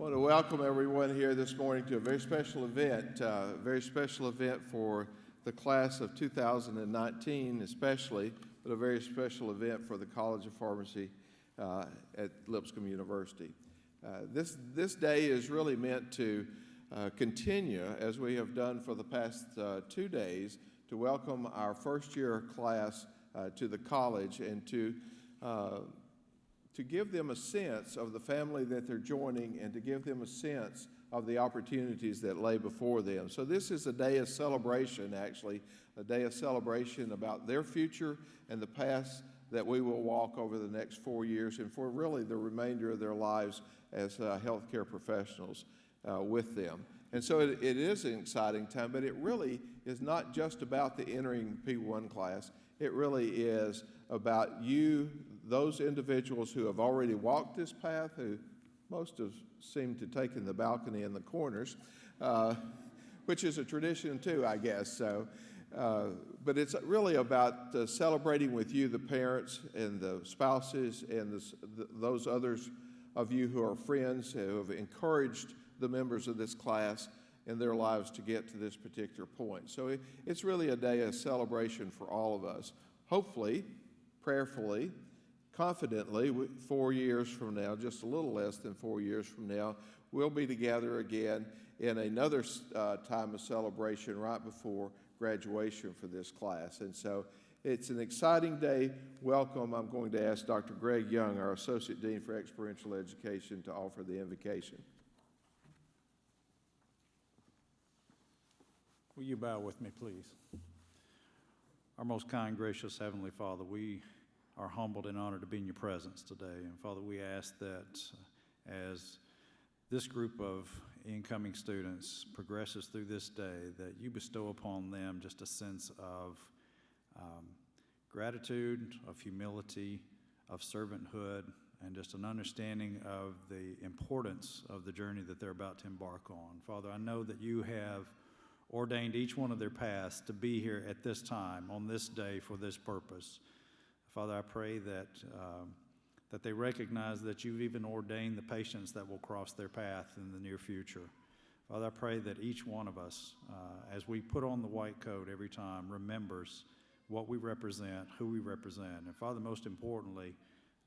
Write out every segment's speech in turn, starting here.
want to welcome everyone here this morning to a very special event for the class of 2019 especially, but a very special event for the College of Pharmacy at Lipscomb University. This day is really meant to continue, as we have done for the past 2 days, to welcome our first-year class to the college and to give them a sense of the family that they're joining and to give them a sense of the opportunities that lay before them. So this is a day of celebration, actually, a day of celebration about their future and the path that we will walk over the next 4 years and for really the remainder of their lives as healthcare professionals with them. And so it is an exciting time, but it really is not just about the entering P1 class. It really is about you, those individuals who have already walked this path, who most have seemed to take in the balcony in the corners, which is a tradition too, I guess. So, but it's really about celebrating with you, the parents and the spouses and those others of you who are friends who have encouraged the members of this class in their lives to get to this particular point. So it's really a day of celebration for all of us. Hopefully, prayerfully, confidently, 4 years from now, just a little less than 4 years from now, we'll be together again in another time of celebration right before graduation for this class. And so it's an exciting day. Welcome. I'm going to ask Dr. Greg Young, our Associate Dean for Experiential Education, to offer the invocation. Will you bow with me, please? Our most kind, gracious Heavenly Father, we are humbled and honored to be in your presence today. And Father, we ask that as this group of incoming students progresses through this day, that you bestow upon them just a sense of gratitude, of humility, of servanthood, and just an understanding of the importance of the journey that they're about to embark on. Father, I know that you have ordained each one of their paths to be here at this time, on this day, for this purpose. Father, I pray that they recognize that you've even ordained the patients that will cross their path in the near future. Father, I pray that each one of us, as we put on the white coat every time, remembers what we represent, who we represent. And Father, most importantly,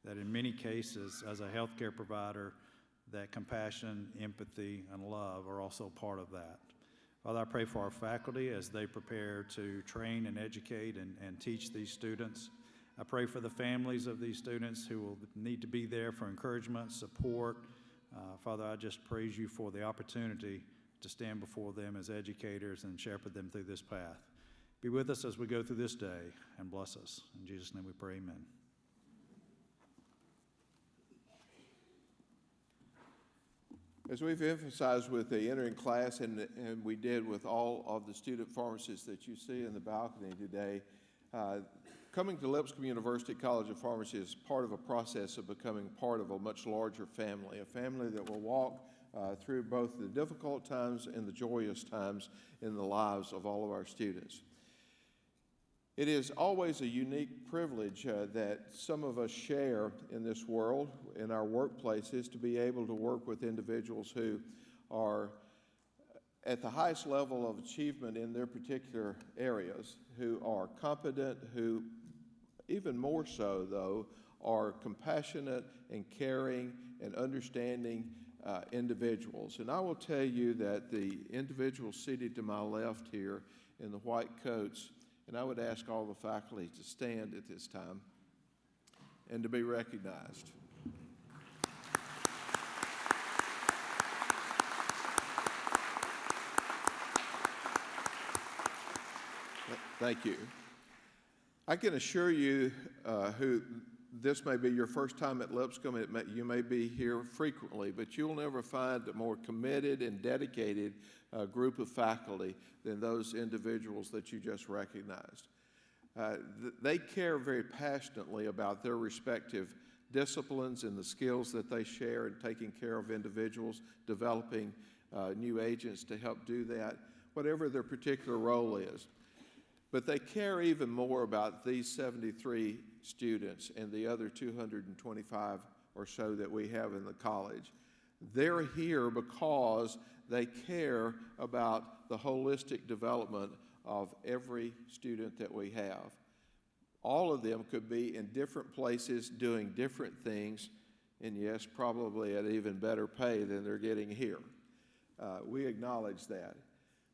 that in many cases, as a healthcare provider, that compassion, empathy, and love are also part of that. Father, I pray for our faculty as they prepare to train and educate and teach these students. I pray for the families of these students who will need to be there for encouragement, support. Father, I just praise you for the opportunity to stand before them as educators and shepherd them through this path. Be with us as we go through this day and bless us. In Jesus' name we pray, amen. As we've emphasized with the entering class, and we did with all of the student pharmacists that you see in the balcony today, coming to Lipscomb University College of Pharmacy is part of a process of becoming part of a much larger family, a family that will walk through both the difficult times and the joyous times in the lives of all of our students. It is always a unique privilege that some of us share in this world, in our workplaces, to be able to work with individuals who are at the highest level of achievement in their particular areas, who are competent, who even more so, though, are compassionate and caring and understanding individuals. And I will tell you that the individuals seated to my left here in the white coats, and I would ask all the faculty to stand at this time and to be recognized. Thank you. I can assure you who this may be your first time at Lipscomb, you may be here frequently, but you'll never find a more committed and dedicated group of faculty than those individuals that you just recognized. They care very passionately about their respective disciplines and the skills that they share in taking care of individuals, developing new agents to help do that, whatever their particular role is. But they care even more about these 73 students and the other 225 or so that we have in the college. They're here because they care about the holistic development of every student that we have. All of them could be in different places doing different things, and yes, probably at even better pay than they're getting here. We acknowledge that.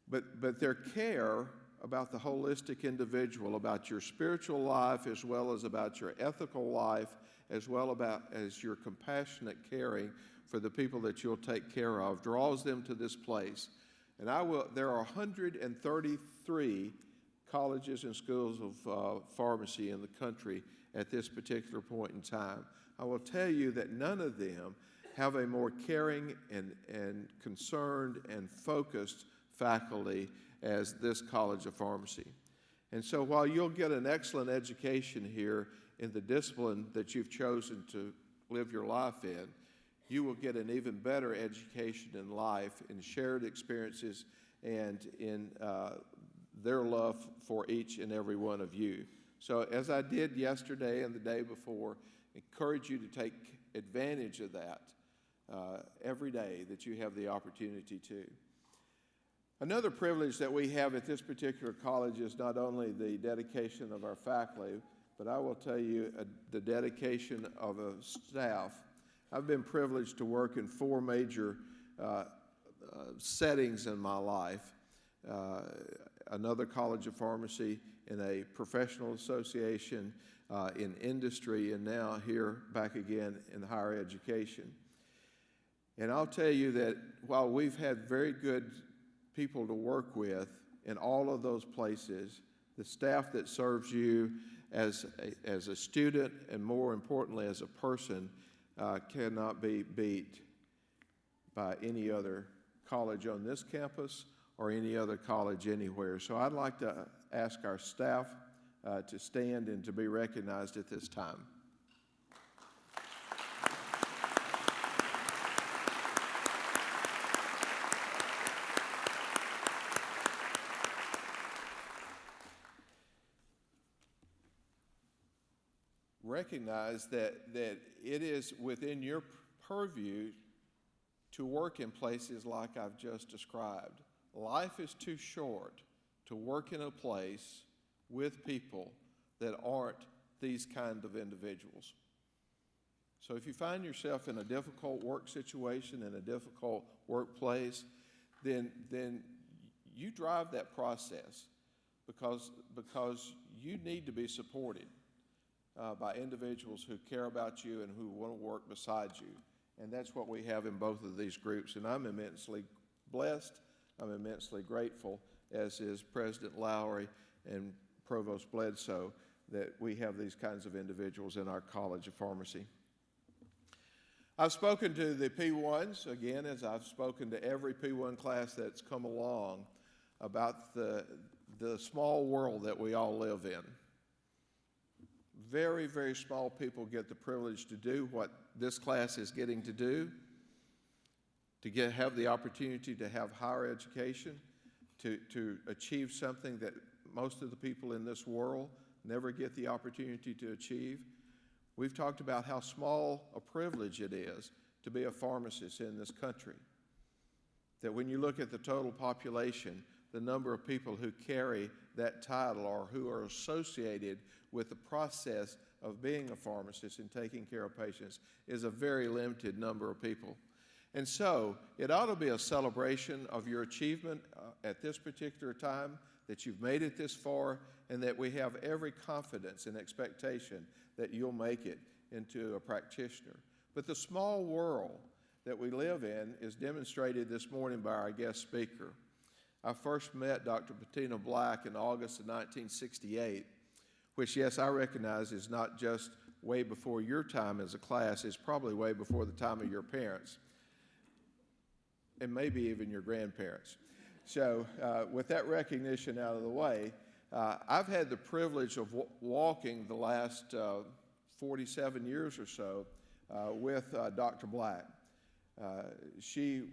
But their care about the holistic individual, about your spiritual life, as well as about your ethical life, as well as your compassionate caring for the people that you'll take care of, draws them to this place. And there are 133 colleges and schools of pharmacy in the country at this particular point in time. I will tell you that none of them have a more caring and concerned and focused faculty as this College of Pharmacy. And so while you'll get an excellent education here in the discipline that you've chosen to live your life in, you will get an even better education in life, in shared experiences, and in their love for each and every one of you. So as I did yesterday and the day before, encourage you to take advantage of that every day that you have the opportunity to. Another privilege that we have at this particular college is not only the dedication of our faculty, but I will tell you the dedication of a staff. I've been privileged to work in 4 major settings in my life. Another College of Pharmacy, in a professional association, in industry, and now here back again in higher education. And I'll tell you that while we've had very good people to work with in all of those places, the staff that serves you as a student and more importantly as a person cannot be beat by any other college on this campus or any other college anywhere. So I'd like to ask our staff to stand and to be recognized at this time. Recognize that it is within your purview to work in places like I've just described. Life is too short to work in a place with people that aren't these kind of individuals. So if you find yourself in a difficult work situation, in a difficult workplace, then you drive that process because you need to be supported by individuals who care about you and who want to work beside you. And that's what we have in both of these groups. And I'm immensely blessed. I'm immensely grateful, as is President Lowry and Provost Bledsoe, that we have these kinds of individuals in our College of Pharmacy. I've spoken to the P1s, again, as I've spoken to every P1 class that's come along, about the small world that we all live in. Very, very small people get the privilege to do what this class is getting to do, to have the opportunity to have higher education, to achieve something that most of the people in this world never get the opportunity to achieve. We've talked about how small a privilege it is to be a pharmacist in this country. That when you look at the total population, the number of people who carry that title or who are associated with the process of being a pharmacist and taking care of patients is a very limited number of people. And so it ought to be a celebration of your achievement at this particular time, that you've made it this far, and that we have every confidence and expectation that you'll make it into a practitioner. But the small world that we live in is demonstrated this morning by our guest speaker. I first met Dr. Bettina Black in August of 1968, which, yes, I recognize is not just way before your time as a class, it's probably way before the time of your parents, and maybe even your grandparents. So with that recognition out of the way, I've had the privilege of walking the last 47 years or so with Dr. Black. She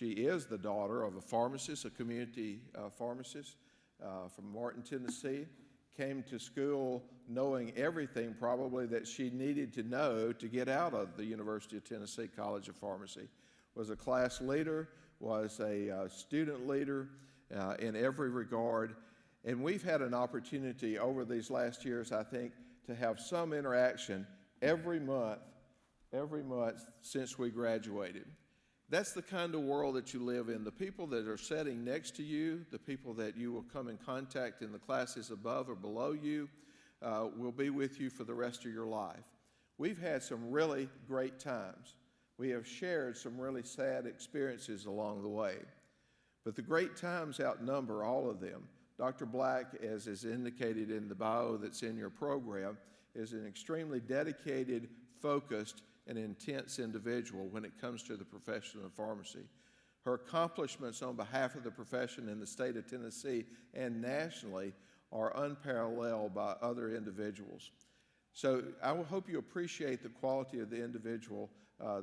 is the daughter of a pharmacist, a community pharmacist from Martin, Tennessee, came to school knowing everything probably that she needed to know to get out of the University of Tennessee College of Pharmacy. Was a class leader, was a student leader in every regard. And we've had an opportunity over these last years, I think, to have some interaction every month since we graduated. That's the kind of world that you live in. The people that are sitting next to you, the people that you will come in contact in the classes above or below you, will be with you for the rest of your life. We've had some really great times. We have shared some really sad experiences along the way. But the great times outnumber all of them. Dr. Black, as is indicated in the bio that's in your program, is an extremely dedicated, focused, and intense individual when it comes to the profession of pharmacy. Her accomplishments on behalf of the profession in the state of Tennessee and nationally are unparalleled by other individuals. So I hope you appreciate the quality of the individual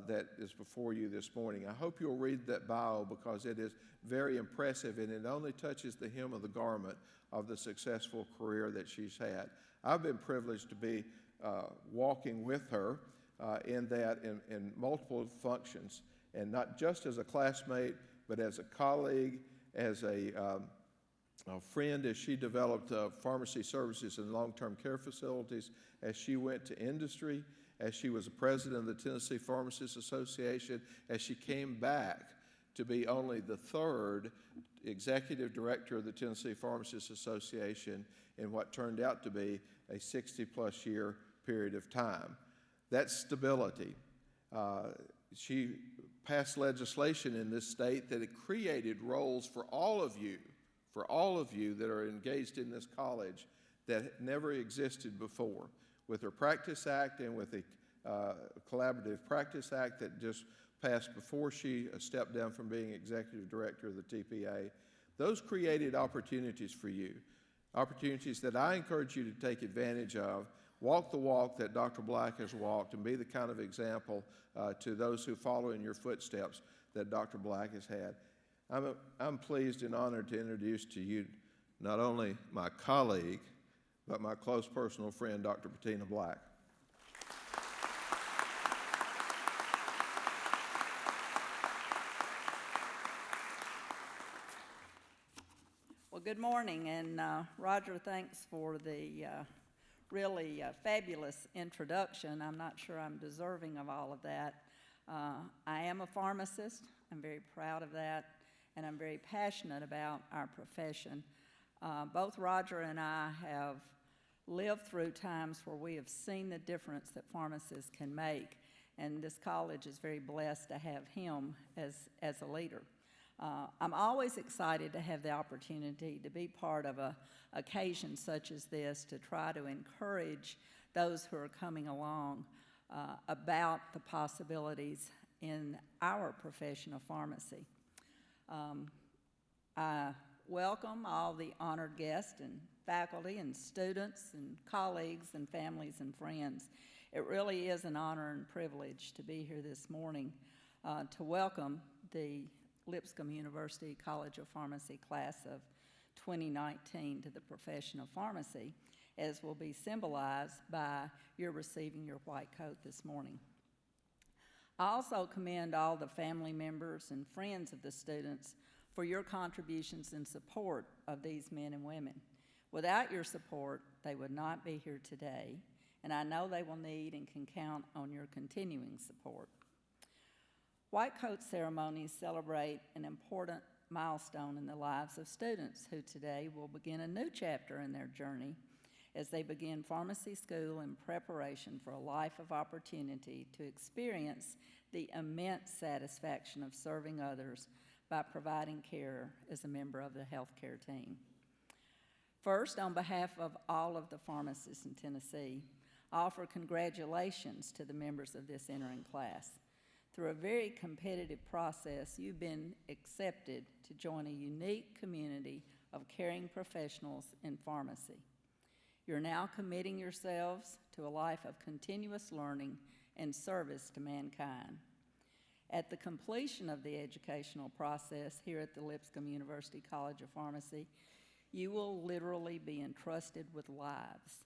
that is before you this morning. I hope you'll read that bio because it is very impressive and it only touches the hem of the garment of the successful career that she's had. I've been privileged to be walking with her in multiple functions, and not just as a classmate, but as a colleague, as a friend as she developed pharmacy services in long-term care facilities, as she went to industry, as she was a president of the Tennessee Pharmacists Association, as she came back to be only the third executive director of the Tennessee Pharmacists Association in what turned out to be a 60-plus year period of time. That's stability. She passed legislation in this state that it created roles for all of you that are engaged in this college that never existed before. With her Practice Act and with the Collaborative Practice Act that just passed before she stepped down from being executive director of the TPA, those created opportunities for you, opportunities that I encourage you to take advantage of. Walk the walk that Dr. Black has walked and be the kind of example to those who follow in your footsteps that Dr. Black has had. I'm pleased and honored to introduce to you not only my colleague, but my close personal friend, Dr. Bettina Black. Well, good morning, and Roger, thanks for the really fabulous introduction. I'm not sure I'm deserving of all of that. I am a pharmacist. I'm very proud of that, and I'm very passionate about our profession. Both Roger and I have lived through times where we have seen the difference that pharmacists can make, and this college is very blessed to have him as a leader. I'm always excited to have the opportunity to be part of an occasion such as this to try to encourage those who are coming along about the possibilities in our profession of pharmacy. I welcome all the honored guests and faculty and students and colleagues and families and friends. It really is an honor and privilege to be here this morning to welcome the Lipscomb University College of Pharmacy class of 2019 to the profession of pharmacy, as will be symbolized by your receiving your white coat this morning. I also commend all the family members and friends of the students for your contributions and support of these men and women. Without your support, they would not be here today, and I know they will need and can count on your continuing support. White coat ceremonies celebrate an important milestone in the lives of students who today will begin a new chapter in their journey as they begin pharmacy school in preparation for a life of opportunity to experience the immense satisfaction of serving others by providing care as a member of the healthcare team. First, on behalf of all of the pharmacists in Tennessee, I offer congratulations to the members of this entering class. Through a very competitive process, you've been accepted to join a unique community of caring professionals in pharmacy. You're now committing yourselves to a life of continuous learning and service to mankind. At the completion of the educational process here at the Lipscomb University College of Pharmacy, You will literally be entrusted with lives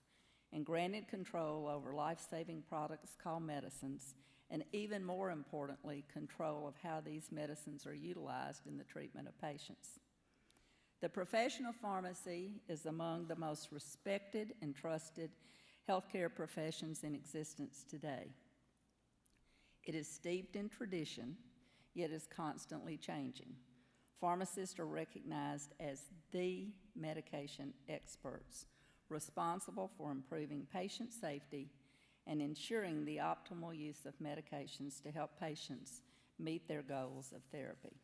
and granted control over life-saving products called medicines, and even more importantly, control of how these medicines are utilized in the treatment of patients. The profession of pharmacy is among the most respected and trusted healthcare professions in existence today. It is steeped in tradition, yet is constantly changing. Pharmacists are recognized as the medication experts, responsible for improving patient safety and ensuring the optimal use of medications to help patients meet their goals of therapy.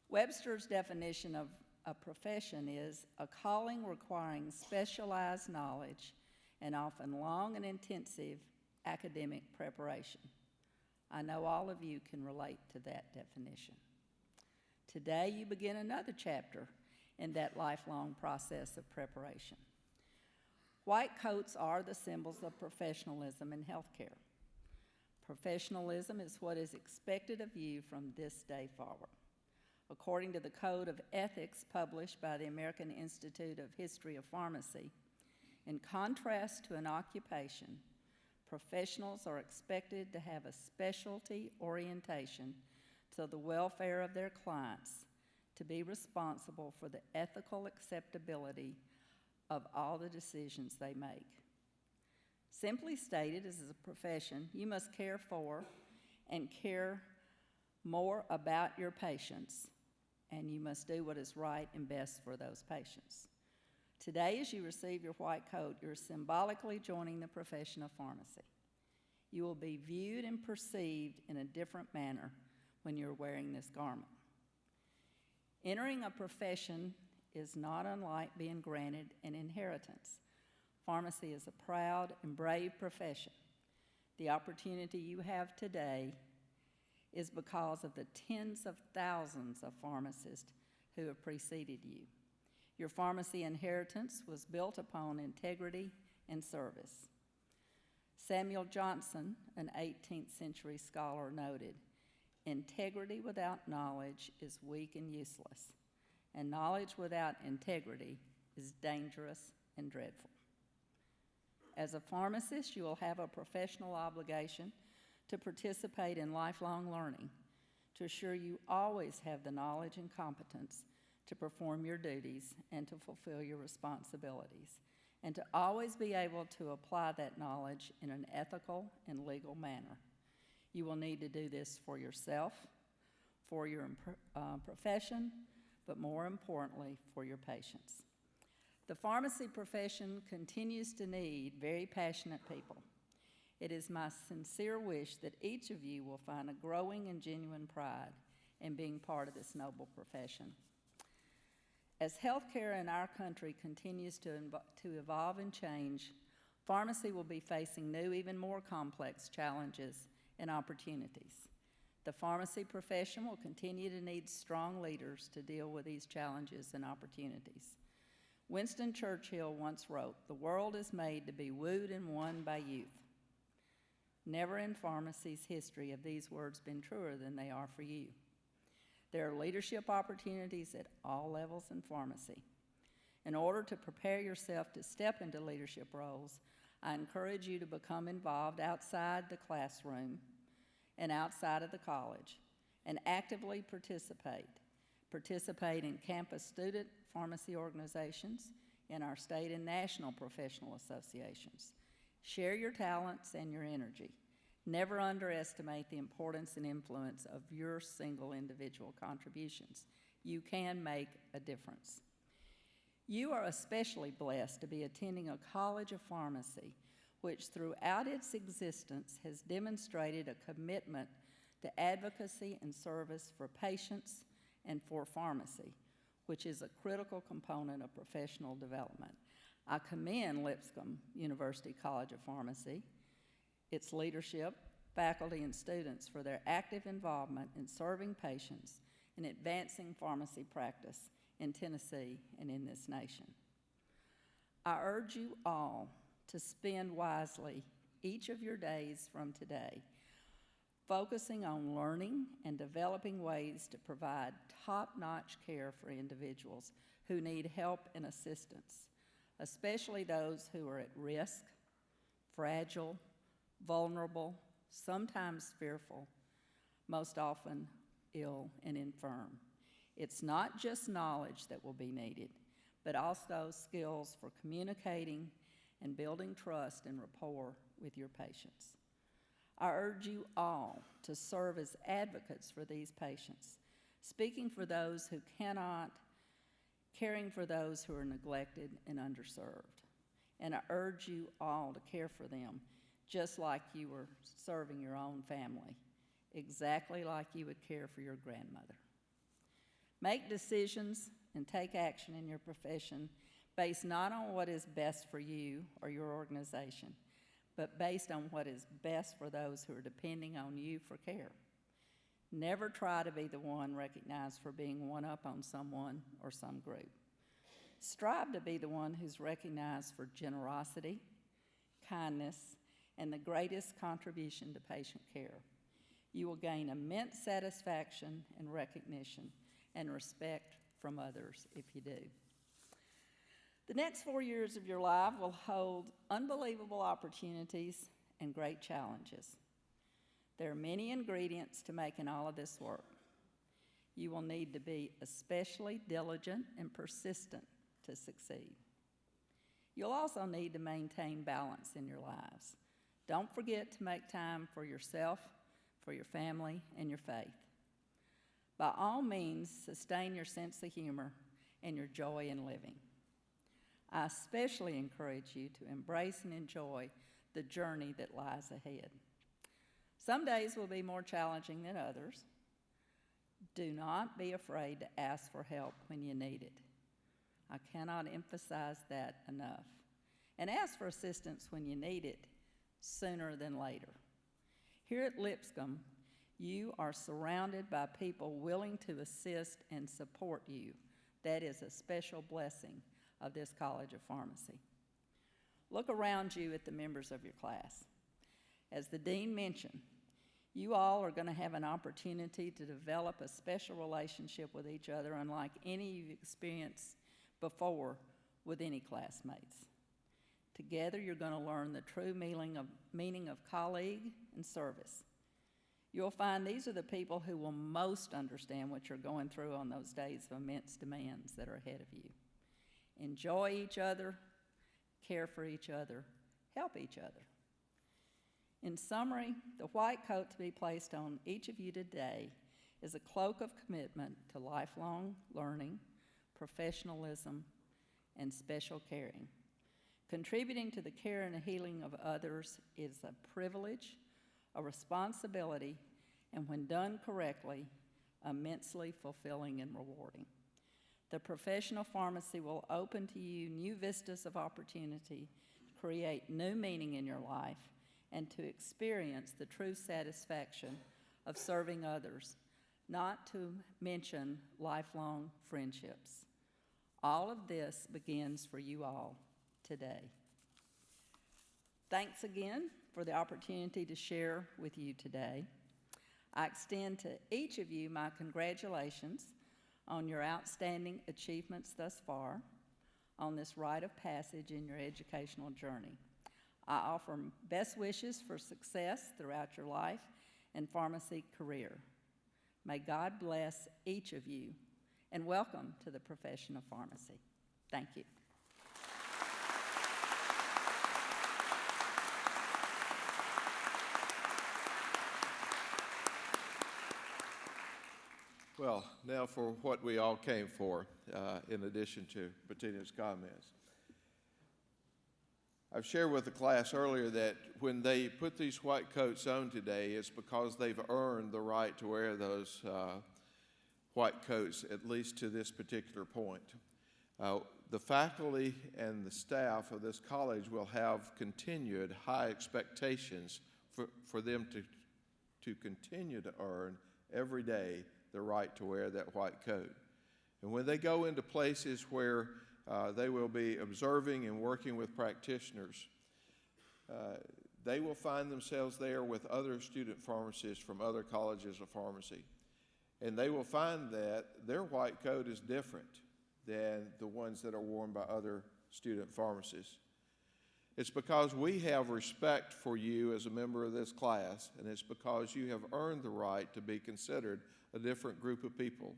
Webster's definition of a profession is a calling requiring specialized knowledge and often long and intensive academic preparation. I know all of you can relate to that definition. Today, you begin another chapter in that lifelong process of preparation. White coats are the symbols of professionalism in healthcare. Professionalism is what is expected of you from this day forward. According to the Code of Ethics published by the American Institute of History of Pharmacy, in contrast to an occupation, professionals are expected to have a specialty orientation to the welfare of their clients, to be responsible for the ethical acceptability of all the decisions they make. Simply stated, as a profession, you must care for and care more about your patients, and you must do what is right and best for those patients. Today, as you receive your white coat, you're symbolically joining the profession of pharmacy. You will be viewed and perceived in a different manner when you're wearing this garment. Entering a profession is not unlike being granted an inheritance. Pharmacy is a proud and brave profession. The opportunity you have today is because of the tens of thousands of pharmacists who have preceded you. Your pharmacy inheritance was built upon integrity and service. Samuel Johnson, an 18th century scholar, noted, "Integrity without knowledge is weak and useless, and knowledge without integrity is dangerous and dreadful." As a pharmacist, you will have a professional obligation to participate in lifelong learning, to assure you always have the knowledge and competence to perform your duties and to fulfill your responsibilities, and to always be able to apply that knowledge in an ethical and legal manner. You will need to do this for yourself, for your profession, but more importantly, for your patients. The pharmacy profession continues to need very passionate people. It is my sincere wish that each of you will find a growing and genuine pride in being part of this noble profession. As healthcare in our country continues to evolve and change, pharmacy will be facing new, even more complex challenges and opportunities. The pharmacy profession will continue to need strong leaders to deal with these challenges and opportunities. Winston Churchill once wrote, "The world is made to be wooed and won by youth." Never in pharmacy's history have these words been truer than they are for you. There are leadership opportunities at all levels in pharmacy. In order to prepare yourself to step into leadership roles, I encourage you to become involved outside the classroom and outside of the college, and actively participate. Participate in campus student pharmacy organizations, in our state and national professional associations. Share your talents and your energy. Never underestimate the importance and influence of your single individual contributions. You can make a difference. You are especially blessed to be attending a college of pharmacy, which throughout its existence has demonstrated a commitment to advocacy and service for patients and for pharmacy, which is a critical component of professional development. I commend Lipscomb University College of Pharmacy, its leadership, faculty, and students for their active involvement in serving patients and advancing pharmacy practice in Tennessee and in this nation. I urge you all to spend wisely each of your days from today, focusing on learning and developing ways to provide top-notch care for individuals who need help and assistance, especially those who are at risk, fragile, vulnerable, sometimes fearful, most often ill and infirm. It's not just knowledge that will be needed, but also skills for communicating and building trust and rapport with your patients. I urge you all to serve as advocates for these patients, speaking for those who cannot, caring for those who are neglected and underserved. And I urge you all to care for them just like you were serving your own family, exactly like you would care for your grandmother. Make decisions and take action in your profession based not on what is best for you or your organization, but based on what is best for those who are depending on you for care. Never try to be the one recognized for being one up on someone or some group. Strive to be the one who's recognized for generosity, kindness, and the greatest contribution to patient care. You will gain immense satisfaction and recognition and respect from others if you do. The next 4 years of your life will hold unbelievable opportunities and great challenges. There are many ingredients to making all of this work. You will need to be especially diligent and persistent to succeed. You'll also need to maintain balance in your lives. Don't forget to make time for yourself, for your family, and your faith. By all means, sustain your sense of humor and your joy in living. I especially encourage you to embrace and enjoy the journey that lies ahead. Some days will be more challenging than others. Do not be afraid to ask for help when you need it. I cannot emphasize that enough. And ask for assistance when you need it sooner than later. Here at Lipscomb, you are surrounded by people willing to assist and support you. That is a special blessing of this College of Pharmacy. Look around you at the members of your class. As the dean mentioned, you all are going to have an opportunity to develop a special relationship with each other unlike any you've experienced before with any classmates. Together, you're going to learn the true meaning of colleague and service. You'll find these are the people who will most understand what you're going through on those days of immense demands that are ahead of you. Enjoy each other, care for each other, help each other. In summary, the white coat to be placed on each of you today is a cloak of commitment to lifelong learning, professionalism, and special caring. Contributing to the care and healing of others is a privilege, a responsibility, and when done correctly, immensely fulfilling and rewarding. The professional pharmacy will open to you new vistas of opportunity to create new meaning in your life and to experience the true satisfaction of serving others, not to mention lifelong friendships. All of this begins for you all today. Thanks again for the opportunity to share with you today. I extend to each of you my congratulations on your outstanding achievements thus far on this rite of passage in your educational journey. I offer best wishes for success throughout your life and pharmacy career. May God bless each of you, and welcome to the profession of pharmacy. Thank you. Well, now for what we all came for, in addition to Bettina's comments. I've shared with the class earlier that when they put these white coats on today, it's because they've earned the right to wear those white coats, at least to this particular point. The faculty and the staff of this college will have continued high expectations for them to continue to earn every day the right to wear that white coat. And when they go into places where they will be observing and working with practitioners, they will find themselves there with other student pharmacists from other colleges of pharmacy. And they will find that their white coat is different than the ones that are worn by other student pharmacists. It's because we have respect for you as a member of this class, and it's because you have earned the right to be considered a different group of people.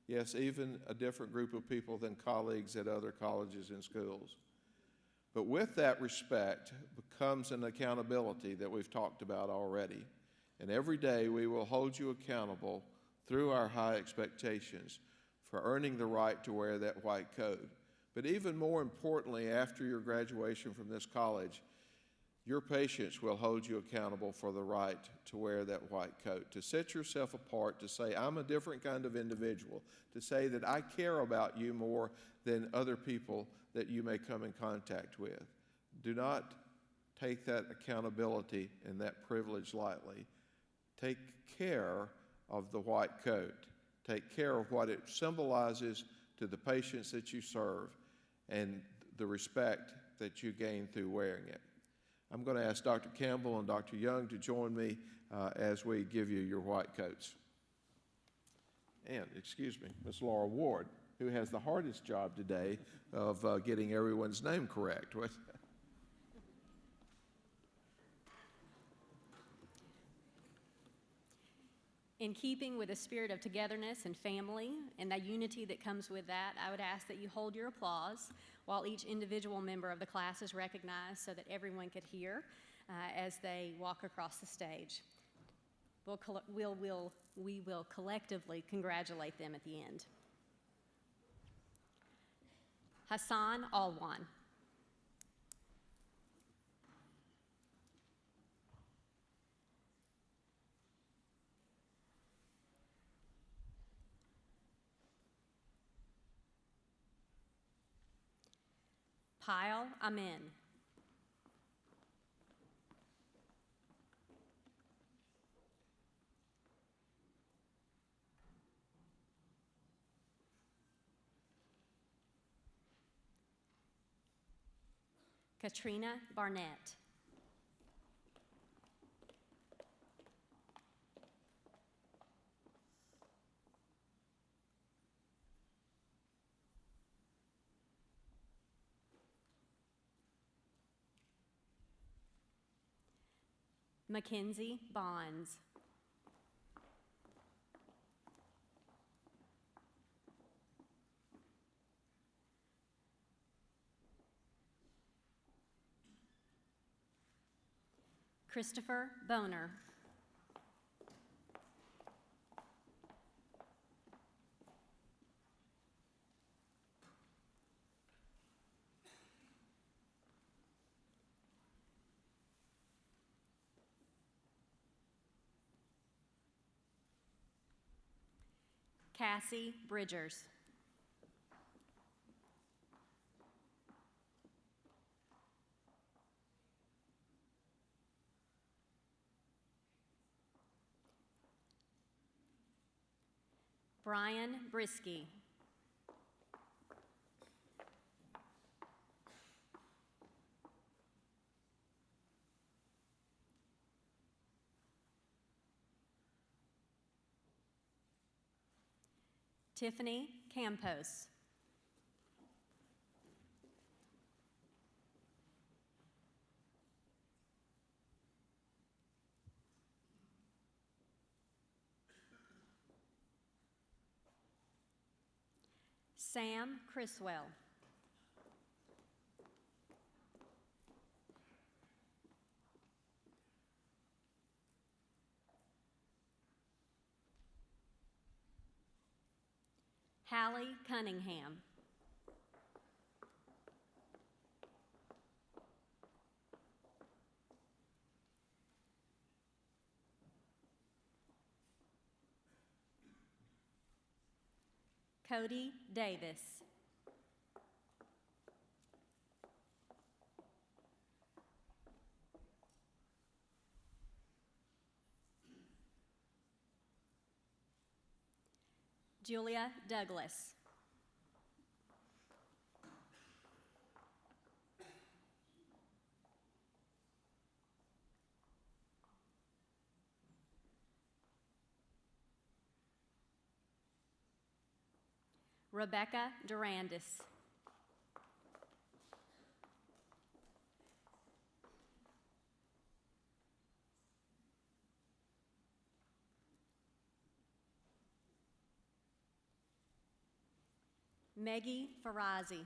Yes, even a different group of people than colleagues at other colleges and schools. But with that respect comes an accountability that we've talked about already. And every day we will hold you accountable through our high expectations for earning the right to wear that white coat. But even more importantly, after your graduation from this college, your patients will hold you accountable for the right to wear that white coat, to set yourself apart, to say, I'm a different kind of individual, to say that I care about you more than other people that you may come in contact with. Do not take that accountability and that privilege lightly. Take care of the white coat. Take care of what it symbolizes to the patients that you serve and the respect that you gain through wearing it. I'm going to ask Dr. Campbell and Dr. Young to join me as we give you your white coats. And, excuse me, Ms. Laura Ward, who has the hardest job today of getting everyone's name correct. In keeping with the spirit of togetherness and family and the unity that comes with that, I would ask that you hold your applause while each individual member of the class is recognized so that everyone could hear as they walk across the stage. We will collectively congratulate them at the end. Hassan Alwan. Pyle Amin. Katrina Barnett. Mackenzie Bonds. Christopher Boner. Cassie Bridgers. Brian Brisky. Tiffany Campos. Sam Criswell. Hallie Cunningham. Cody Davis. Julia Douglas. Rebecca Durandis. Maggie Farazi.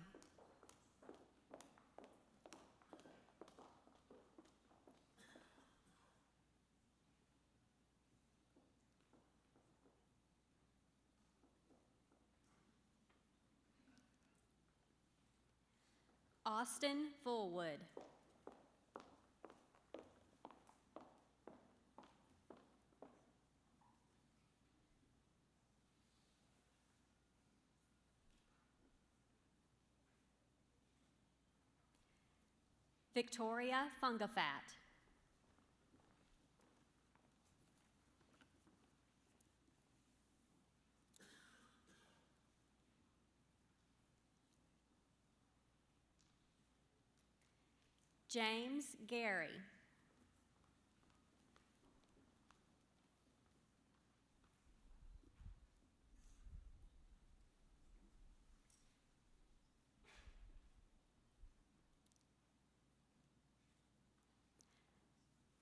Austin Fullwood. Victoria Fungafat. James Gary.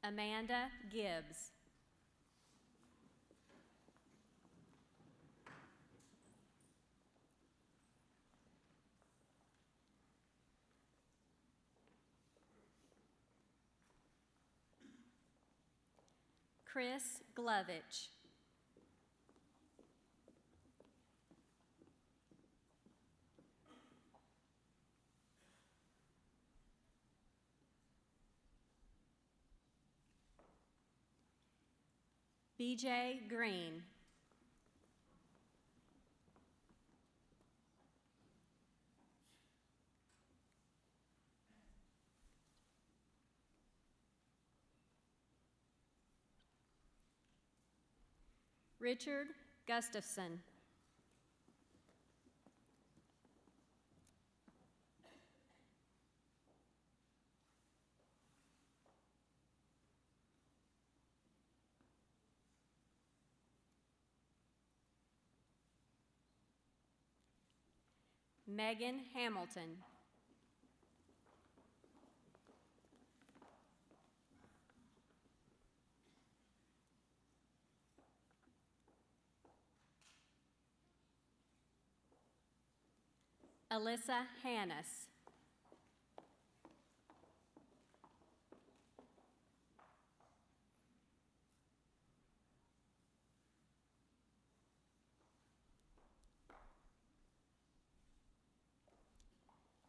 Amanda Gibbs. Chris Glovich. BJ Green. Richard Gustafson. Megan Hamilton. Alyssa Hannes.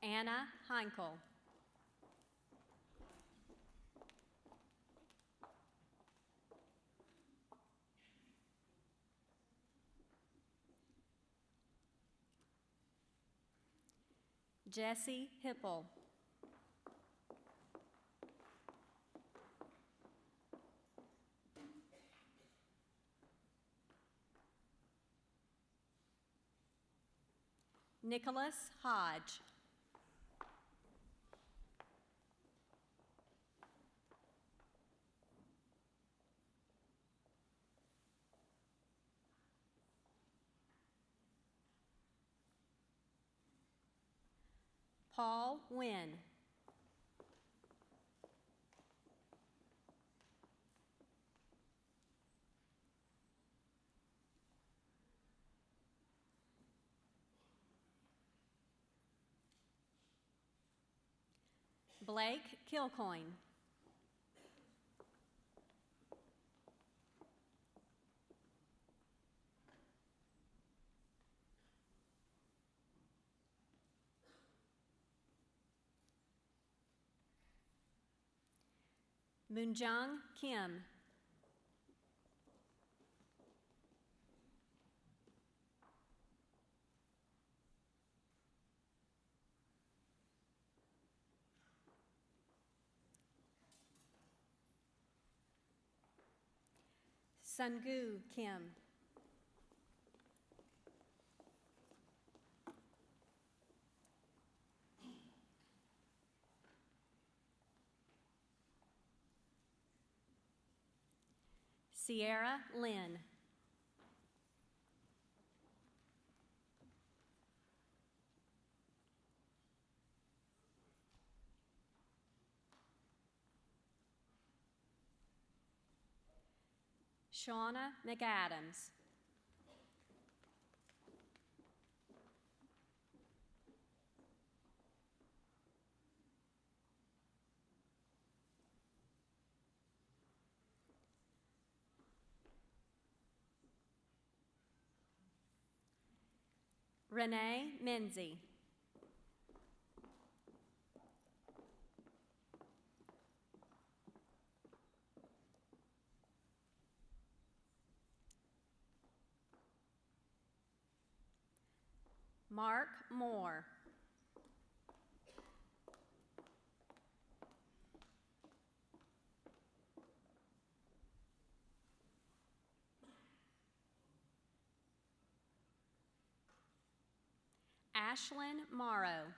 Anna Heinkel. Jesse Hipple. Nicholas Hodge. Paul Wynn. Blake Kilcoyne. Moonjung Kim. Sungu Kim. Sierra Lynn. Shauna McAdams. Renee Menzie. Mark Moore. Ashlyn Morrow.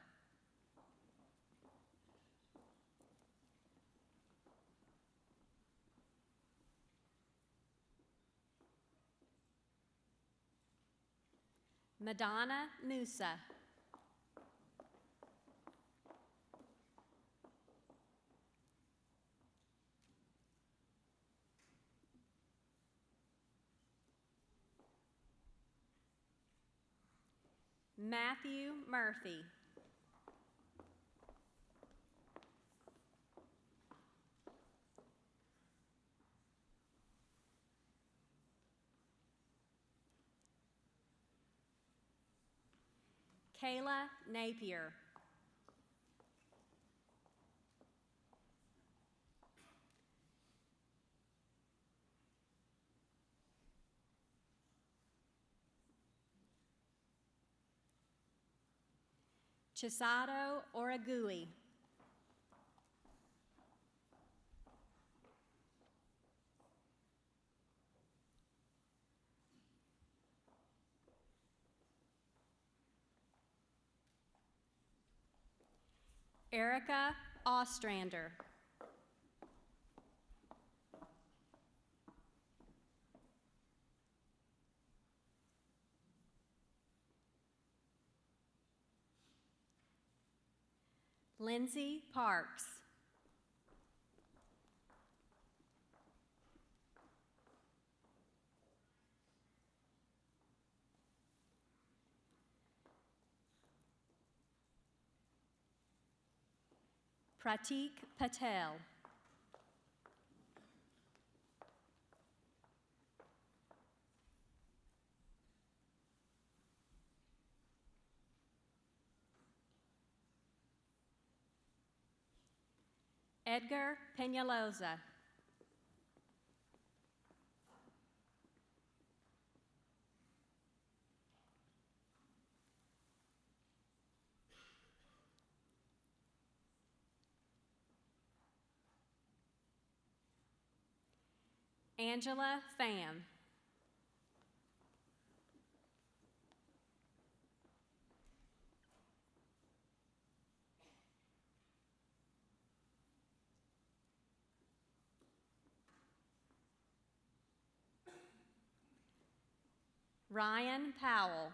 Madonna Musa. Matthew Murphy. Kayla Napier. Chisato Oragui. Erica Ostrander. Lindsay Parks. Pratik Patel. Edgar Peñalosa. Angela Pham. Ryan Powell.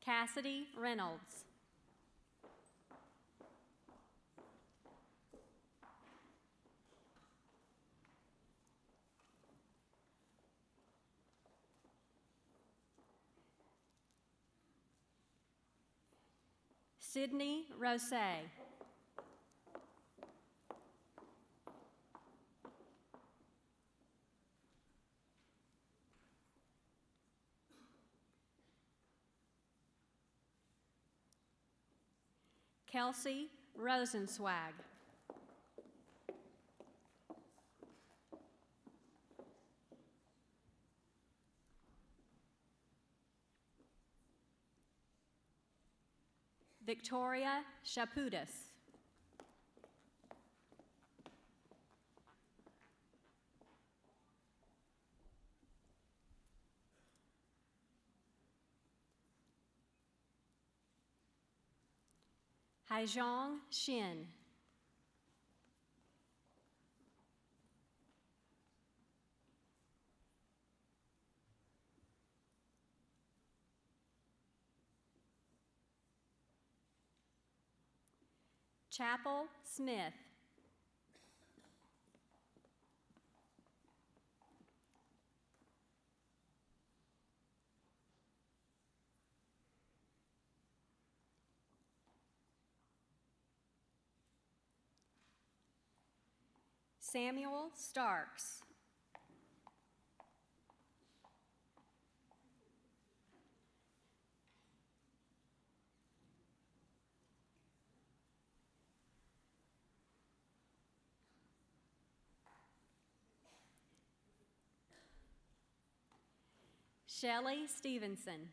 Cassidy Reynolds. Sydney Rosé. Kelsey Rosenswag. Victoria Chaputis. Haizhong Shin. Chapel Smith. Samuel Starks. Shelley Stevenson.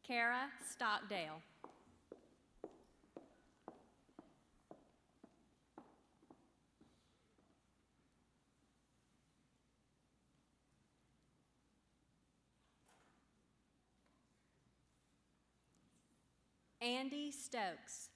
Kara Stockdale. Andy Stokes.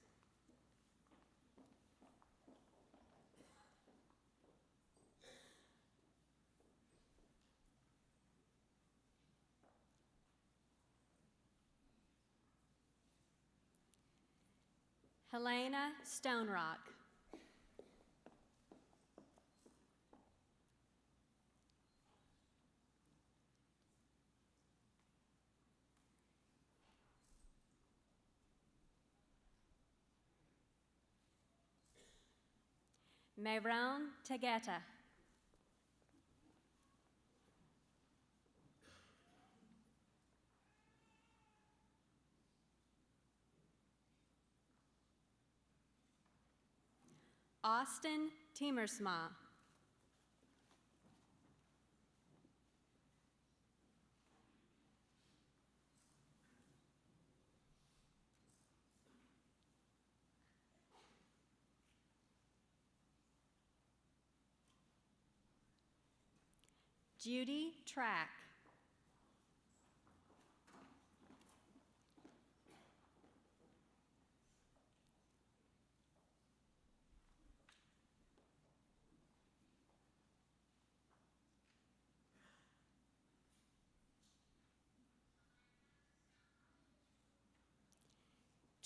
Helena Stonerock. Mayron Tegeta. Austin Tiemersma. Judy Track.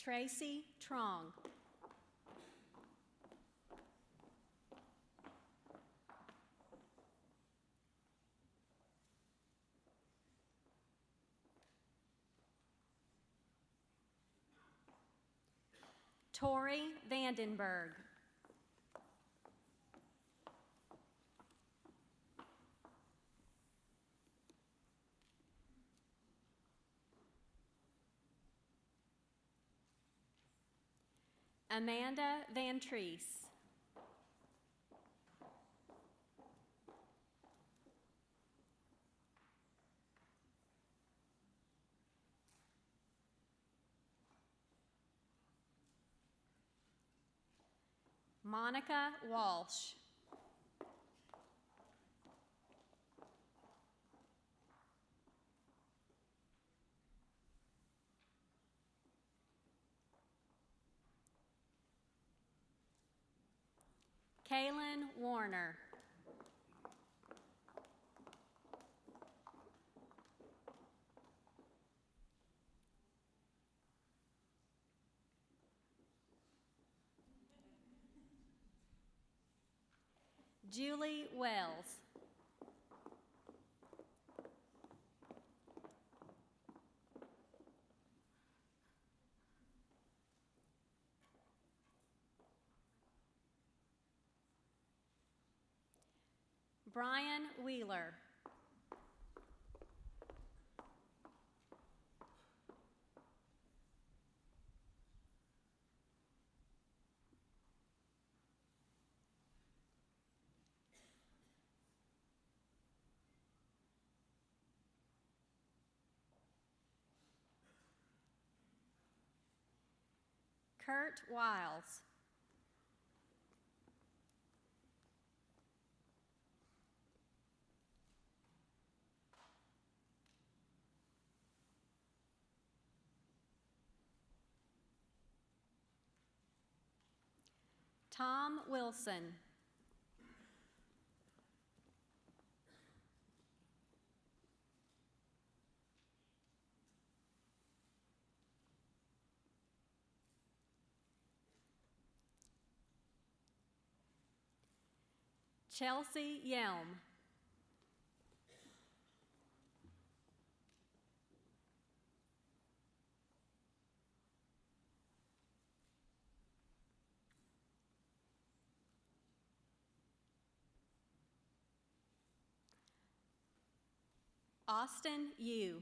Tracy Trong. Tori Vandenberg. Amanda Van Treese. Monica Walsh. Kaylin Warner. Julie Wells. Brian Wheeler. Kurt Wiles. Tom Wilson. Chelsea Yelm. Austin Yu.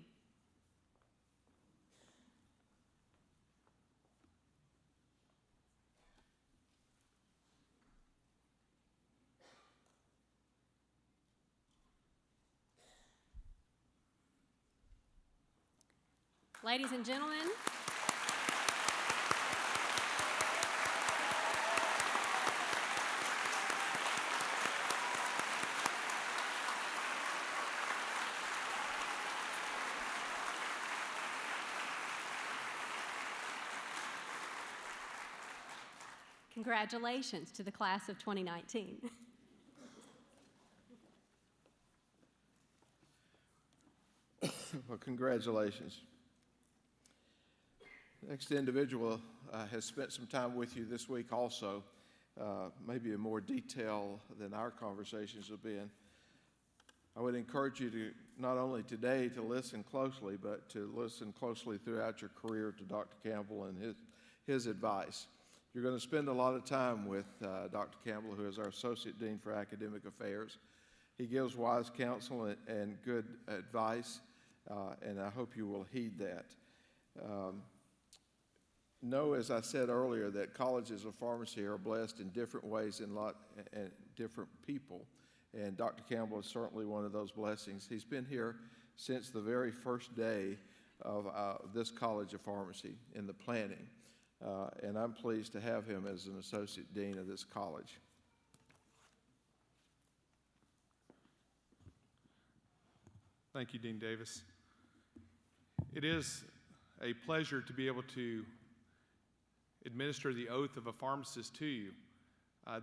Ladies and gentlemen, congratulations to the class of 2019. Well, congratulations. Next individual has spent some time with you this week also, maybe in more detail than our conversations have been. I would encourage you to not only today to listen closely, but to listen closely throughout your career to Dr. Campbell and his advice. You're going to spend a lot of time with Dr. Campbell, who is our Associate Dean for Academic Affairs. He gives wise counsel and good advice, and I hope you will heed that. Know, as I said earlier, that colleges of pharmacy are blessed in different ways and different people, and Dr. Campbell is certainly one of those blessings. He's been here since the very first day of this College of Pharmacy in the planning, and I'm pleased to have him as an Associate Dean of this college. Thank you, Dean Davis. It is a pleasure to be able to administer the oath of a pharmacist to you.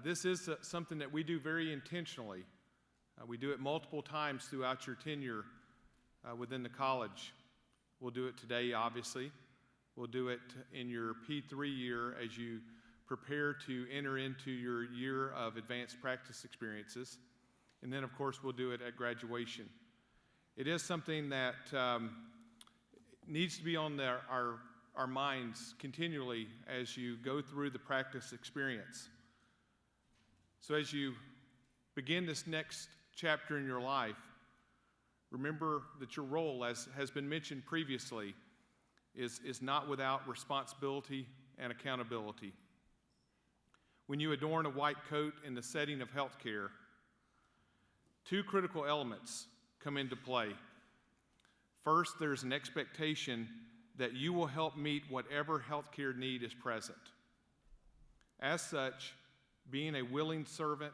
This is something that we do very intentionally. We do it multiple times throughout your tenure within the college. We'll do it today, obviously. We'll do it in your P3 year as you prepare to enter into your year of advanced practice experiences. And then, of course, we'll do it at graduation. It is something that needs to be on our minds continually as you go through the practice experience. So as you begin this next chapter in your life, remember that your role, as has been mentioned previously, is not without responsibility and accountability. When you adorn a white coat in the setting of healthcare, two critical elements come into play. First, there's an expectation that you will help meet whatever healthcare need is present. As such, being a willing servant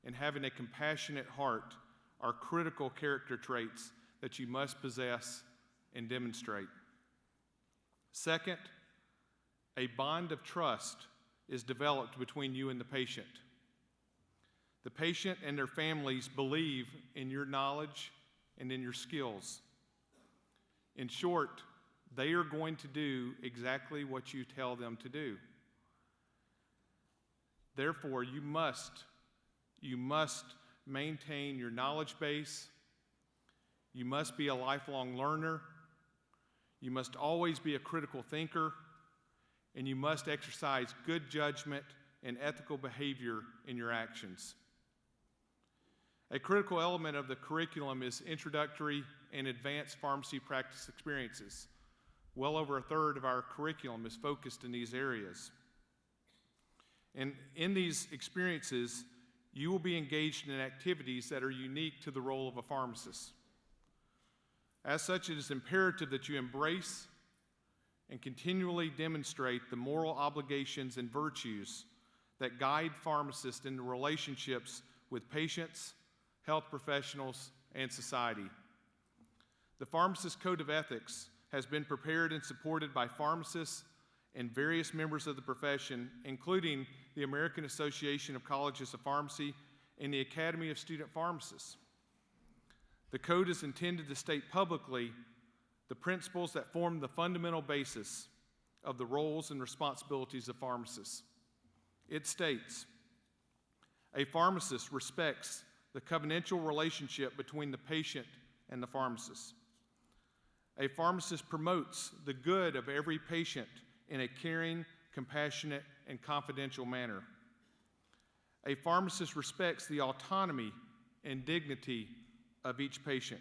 and having a compassionate heart are critical character traits that you must possess and demonstrate. Second, a bond of trust is developed between you and the patient. The patient and their families believe in your knowledge and in your skills. In short, they are going to do exactly what you tell them to do. Therefore, you must maintain your knowledge base. You must be a lifelong learner. You must always be a critical thinker, and you must exercise good judgment and ethical behavior in your actions. A critical element of the curriculum is introductory and advanced pharmacy practice experiences. Well over a third of our curriculum is focused in these areas. And in these experiences, you will be engaged in activities that are unique to the role of a pharmacist. As such, it is imperative that you embrace and continually demonstrate the moral obligations and virtues that guide pharmacists in the relationships with patients, health professionals, and society. The Pharmacist Code of Ethics has been prepared and supported by pharmacists and various members of the profession, including the American Association of Colleges of Pharmacy and the Academy of Student Pharmacists. The code is intended to state publicly the principles that form the fundamental basis of the roles and responsibilities of pharmacists. It states, a pharmacist respects the covenantal relationship between the patient and the pharmacist. A pharmacist promotes the good of every patient in a caring, compassionate, and confidential manner. A pharmacist respects the autonomy and dignity of each patient.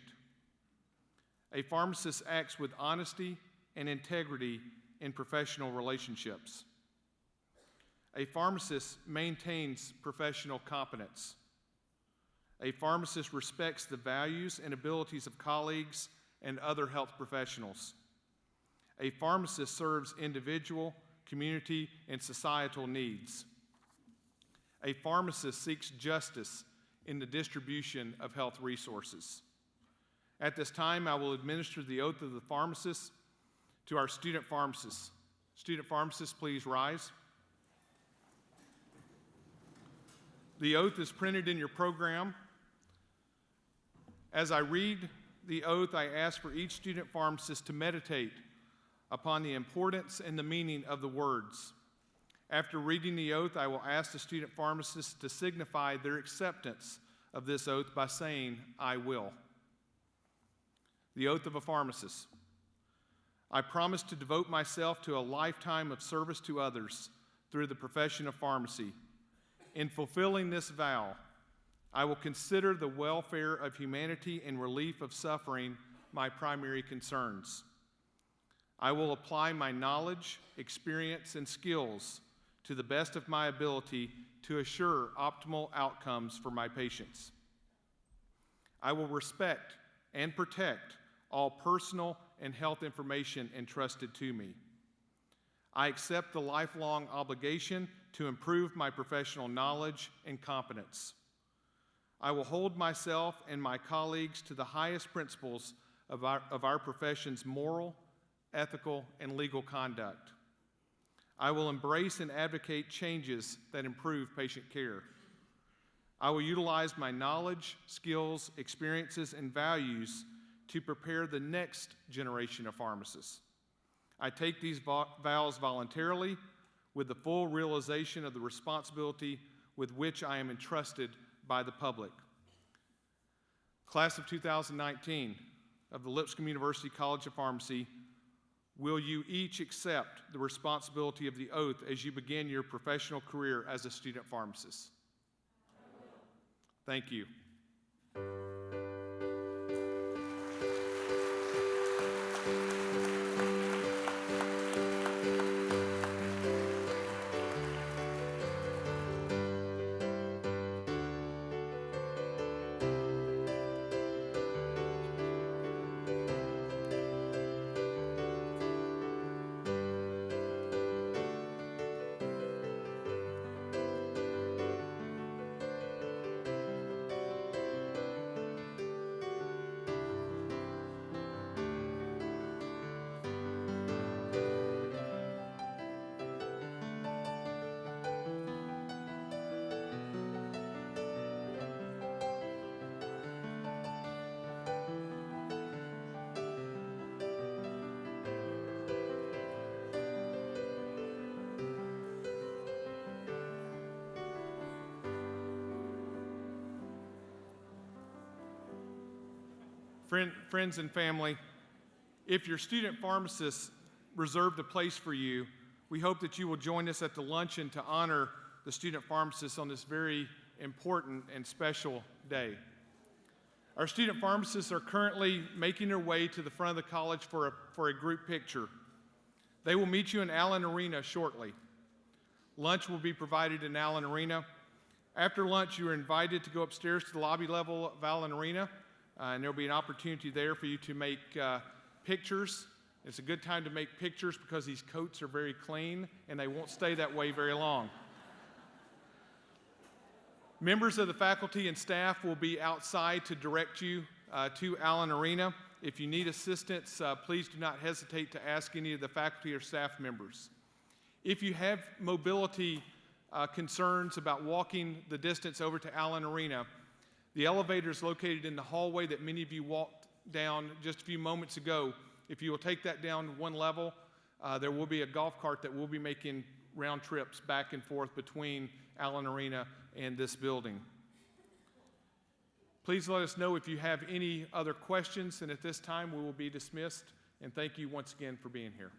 A pharmacist acts with honesty and integrity in professional relationships. A pharmacist maintains professional competence. A pharmacist respects the values and abilities of colleagues and other health professionals. A pharmacist serves individual, community, and societal needs. A pharmacist seeks justice in the distribution of health resources. At this time, I will administer the oath of the pharmacist to our student pharmacists. Student pharmacists, please rise. The oath is printed in your program. As I read the oath, I ask for each student pharmacist to meditate upon the importance and the meaning of the words. After reading the oath, I will ask the student pharmacists to signify their acceptance of this oath by saying, I will. The oath of a pharmacist. I promise to devote myself to a lifetime of service to others through the profession of pharmacy. In fulfilling this vow, I will consider the welfare of humanity and relief of suffering my primary concerns. I will apply my knowledge, experience, and skills to the best of my ability to assure optimal outcomes for my patients. I will respect and protect all personal and health information entrusted to me. I accept the lifelong obligation to improve my professional knowledge and competence. I will hold myself and my colleagues to the highest principles of our profession's moral, ethical, and legal conduct. I will embrace and advocate changes that improve patient care. I will utilize my knowledge, skills, experiences, and values to prepare the next generation of pharmacists. I take these vows voluntarily with the full realization of the responsibility with which I am entrusted by the public. Class of 2019 of the Lipscomb University College of Pharmacy, will you each accept the responsibility of the oath as you begin your professional career as a student pharmacist? Thank you. Friends and family, if your student pharmacist reserved a place for you, we hope that you will join us at the luncheon to honor the student pharmacists on this very important and special day. Our student pharmacists are currently making their way to the front of the college for a group picture. They will meet you in Allen Arena shortly. Lunch will be provided in Allen Arena. After lunch, you are invited to go upstairs to the lobby level of Allen Arena, and there will be an opportunity there for you to make pictures. It's a good time to make pictures because these coats are very clean and they won't stay that way very long. Members of the faculty and staff will be outside to direct you to Allen Arena. If you need assistance, please do not hesitate to ask any of the faculty or staff members. If you have mobility concerns about walking the distance over to Allen Arena, the elevator is located in the hallway that many of you walked down just a few moments ago. If you will take that down one level, there will be a golf cart that will be making round trips back and forth between Allen Arena and this building. Please let us know if you have any other questions, and at this time we will be dismissed. And thank you once again for being here.